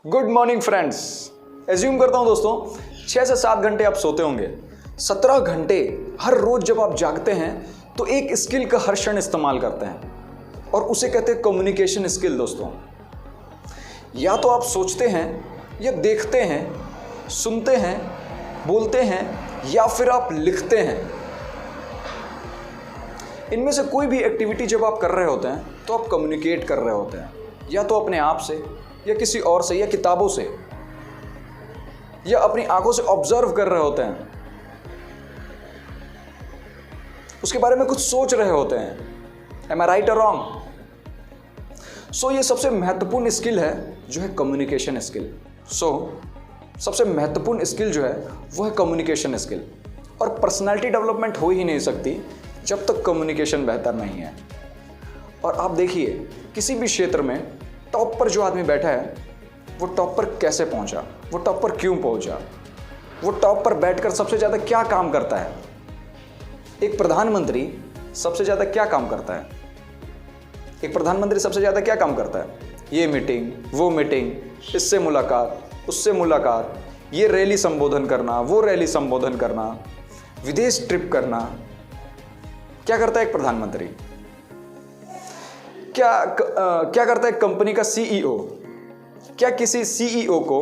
Good morning friends. Assume करता हूं दोस्तों 6 से 7 घंटे आप सोते होंगे। 17 घंटे हर रोज जब आप जागते हैं तो एक स्किल का हर क्षण इस्तेमाल करते हैं और उसे कहते हैं कम्युनिकेशन स्किल। दोस्तों, या तो आप सोचते हैं या देखते हैं, सुनते हैं, बोलते हैं या फिर आप लिखते हैं। इनमें से कोई भी एक्टिविटी जब आप कर रहे होते हैं तो आप कम्युनिकेट कर रहे होते हैं, या तो अपने आप से या किसी और से या किताबों से या अपनी आंखों से ऑब्जर्व कर रहे होते हैं, उसके बारे में कुछ सोच रहे होते हैं। एम आई राइट और रॉन्ग? सो ये सबसे महत्वपूर्ण स्किल है जो है कम्युनिकेशन स्किल। सबसे महत्वपूर्ण स्किल जो है वो है कम्युनिकेशन स्किल। और पर्सनालिटी डेवलपमेंट हो ही नहीं सकती जब तक कम्युनिकेशन बेहतर नहीं है। और आप देखिए किसी भी क्षेत्र में टॉप पर जो आदमी बैठा है वो टॉप पर कैसे पहुंचा, वो टॉप पर क्यों पहुंचा, वो टॉप पर बैठकर सबसे ज़्यादा क्या काम करता है। एक प्रधानमंत्री सबसे ज़्यादा क्या काम करता है? एक प्रधानमंत्री सबसे ज़्यादा क्या काम करता है? ये मीटिंग, वो मीटिंग, इससे मुलाकात, उससे मुलाकात, ये रैली संबोधन करना, वो रैली संबोधन करना, विदेश ट्रिप करना। क्या करता है एक प्रधानमंत्री? क्या करता है कंपनी का सीईओ? क्या किसी सीईओ को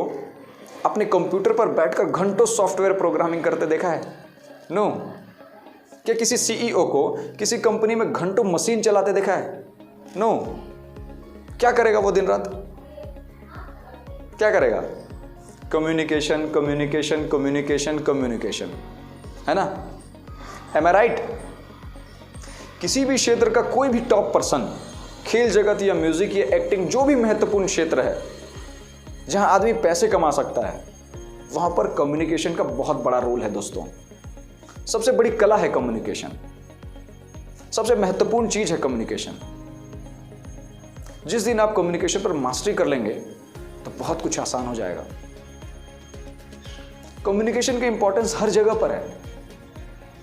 अपने कंप्यूटर पर बैठकर घंटों सॉफ्टवेयर प्रोग्रामिंग करते देखा है? नो। क्या किसी सीईओ को किसी कंपनी में घंटों मशीन चलाते देखा है? नो। क्या करेगा वो दिन रात? क्या करेगा? कम्युनिकेशन, कम्युनिकेशन, कम्युनिकेशन, कम्युनिकेशन, है ना? एम आई राइट? किसी भी क्षेत्र का कोई भी टॉप पर्सन, खेल जगत या म्यूजिक या एक्टिंग, जो भी महत्वपूर्ण क्षेत्र है जहां आदमी पैसे कमा सकता है, वहां पर कम्युनिकेशन का बहुत बड़ा रोल है। दोस्तों, सबसे बड़ी कला है कम्युनिकेशन, सबसे महत्वपूर्ण चीज है कम्युनिकेशन। जिस दिन आप कम्युनिकेशन पर मास्टरी कर लेंगे तो बहुत कुछ आसान हो जाएगा। कम्युनिकेशन की इंपॉर्टेंस हर जगह पर है।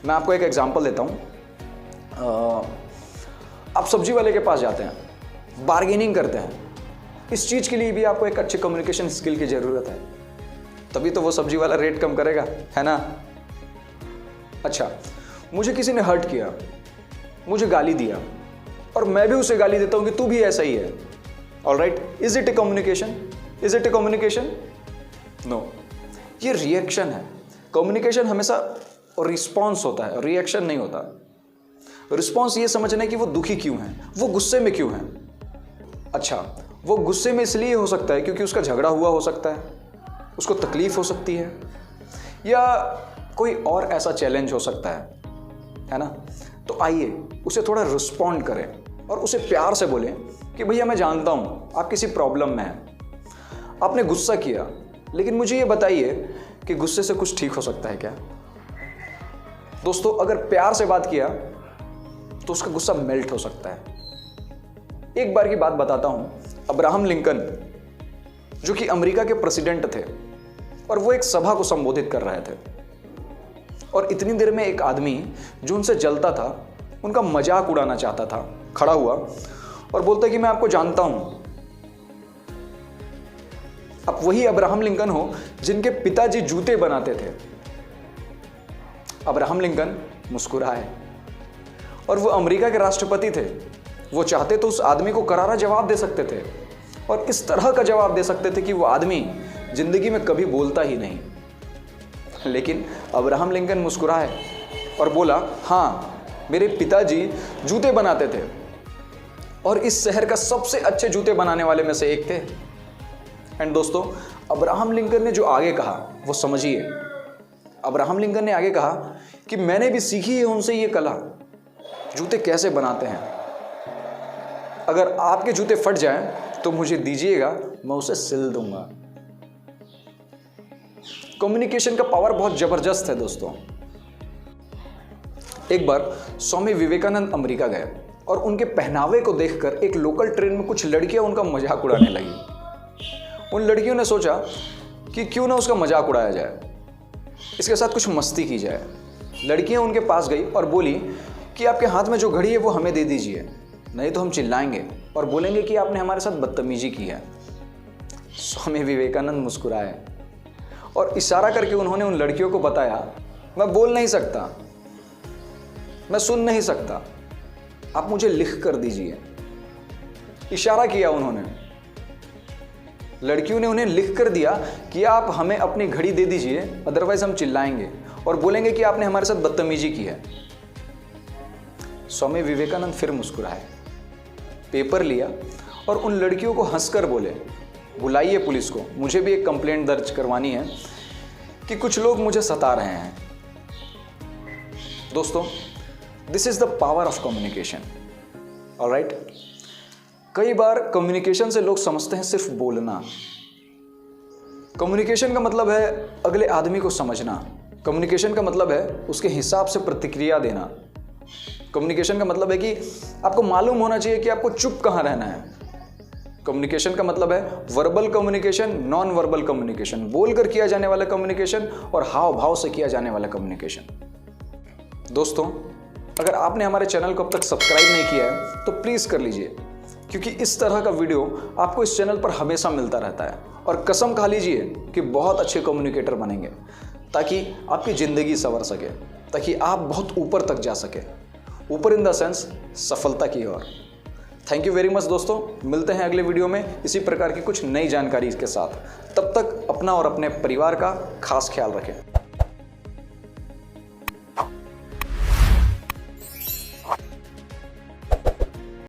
मैं आपको एक एग्जांपल देता हूं। आप सब्जी वाले के पास जाते हैं, बार्गेनिंग करते हैं। इस चीज़ के लिए भी आपको एक अच्छे कम्युनिकेशन स्किल की ज़रूरत है, तभी तो वो सब्जी वाला रेट कम करेगा, है ना? अच्छा, मुझे किसी ने हर्ट किया, मुझे गाली दिया और मैं भी उसे गाली देता हूं कि तू भी ऐसा ही है। Alright, is it a communication? Is it a communication? No, ये रिएक्शन है। कम्युनिकेशन हमेशा रिस्पॉन्स होता है, रिएक्शन नहीं होता। रिस्पॉन्स ये समझना है कि वो दुखी क्यों है, वो गुस्से में क्यों है। अच्छा, वो गुस्से में इसलिए हो सकता है क्योंकि उसका झगड़ा हुआ हो सकता है, उसको तकलीफ हो सकती है, या कोई और ऐसा चैलेंज हो सकता है ना? तो आइए उसे थोड़ा रिस्पॉन्ड करें और उसे प्यार से बोलें कि भैया मैं जानता हूँ आप किसी प्रॉब्लम में हैं, आपने गुस्सा किया, लेकिन मुझे ये बताइए कि गुस्से से कुछ ठीक हो सकता है क्या? दोस्तों, अगर प्यार से बात किया तो उसका गुस्सा मेल्ट हो सकता है। एक बार की बात बताता हूं। अब्राहम लिंकन, जो कि अमेरिका के प्रेसिडेंट थे, और वो एक सभा को संबोधित कर रहे थे, और इतनी देर में एक आदमी जो उनसे जलता था, उनका मजाक उड़ाना चाहता था, खड़ा हुआ और बोलता कि मैं आपको जानता हूं। अब वही अब्राहम लिंकन हो जिनके पिताजी जूते बनाते थे। अब्राहम लिंकन मुस्कुराए, और वो अमेरिका के राष्ट्रपति थे। वो चाहते तो उस आदमी को करारा जवाब दे सकते थे, और इस तरह का जवाब दे सकते थे कि वो आदमी जिंदगी में कभी बोलता ही नहीं। लेकिन अब्राहम लिंकन मुस्कुराए और बोला, हाँ, मेरे पिताजी जूते बनाते थे और इस शहर का सबसे अच्छे जूते बनाने वाले में से एक थे। एंड दोस्तों, अब्राहम लिंकन ने जो आगे कहा वो समझिए। अब्राहम लिंकन ने आगे कहा कि मैंने भी सीखी है उनसे ये कला, जूते कैसे बनाते हैं। अगर आपके जूते फट जाएं तो मुझे दीजिएगा, मैं उसे सिल दूंगा। कम्युनिकेशन का पावर बहुत जबरदस्त है दोस्तों। एक बार स्वामी विवेकानंद अमेरिका गए और उनके पहनावे को देखकर एक लोकल ट्रेन में कुछ लड़कियां उनका मजाक उड़ाने लगी। उन लड़कियों ने सोचा कि क्यों ना उसका मजाक उड़ाया जाए, इसके साथ कुछ मस्ती की जाए। लड़कियां उनके पास गई और बोली कि आपके हाथ में जो घड़ी है वो हमें दे दीजिए, नहीं तो हम चिल्लाएंगे और बोलेंगे कि आपने हमारे साथ बदतमीजी की है। स्वामी विवेकानंद मुस्कुराए और इशारा करके उन्होंने उन लड़कियों को बताया, मैं बोल नहीं सकता, मैं सुन नहीं सकता, आप मुझे लिख कर दीजिए। इशारा किया उन्होंने, लड़कियों ने उन्हें लिख कर दिया कि आप हमें अपनी घड़ी दे दीजिए, अदरवाइज हम चिल्लाएंगे और बोलेंगे कि आपने हमारे साथ बदतमीजी की है। स्वामी विवेकानंद फिर मुस्कुराए, पेपर लिया और उन लड़कियों को हंसकर बोले, बुलाइए पुलिस को, मुझे भी एक कंप्लेंट दर्ज करवानी है कि कुछ लोग मुझे सता रहे हैं। दोस्तों, this is the power of communication. Alright, कई बार कम्युनिकेशन से लोग समझते हैं सिर्फ बोलना। कम्युनिकेशन का मतलब है अगले आदमी को समझना। कम्युनिकेशन का मतलब है उसके हिसाब से प्रतिक्रिया देना। कम्युनिकेशन का मतलब है कि आपको मालूम होना चाहिए कि आपको चुप कहाँ रहना है। कम्युनिकेशन का मतलब है verbal communication, non verbal communication, बोलकर किया जाने वाला कम्युनिकेशन और हाव भाव से किया जाने वाला कम्युनिकेशन। दोस्तों, अगर आपने हमारे चैनल को अब तक सब्सक्राइब नहीं किया है तो प्लीज़ कर लीजिए, क्योंकि इस तरह का वीडियो आपको इस चैनल पर हमेशा मिलता रहता है। और कसम खा लीजिए कि बहुत अच्छे कम्युनिकेटर बनेंगे, ताकि आपकी ज़िंदगी संवर सके, ताकि आप बहुत ऊपर तक जा सके, ऊपर इन द सेंस सफलता की ओर। थैंक यू वेरी मच दोस्तों, मिलते हैं अगले वीडियो में इसी प्रकार की कुछ नई जानकारी के साथ। तब तक अपना और अपने परिवार का खास ख्याल रखें।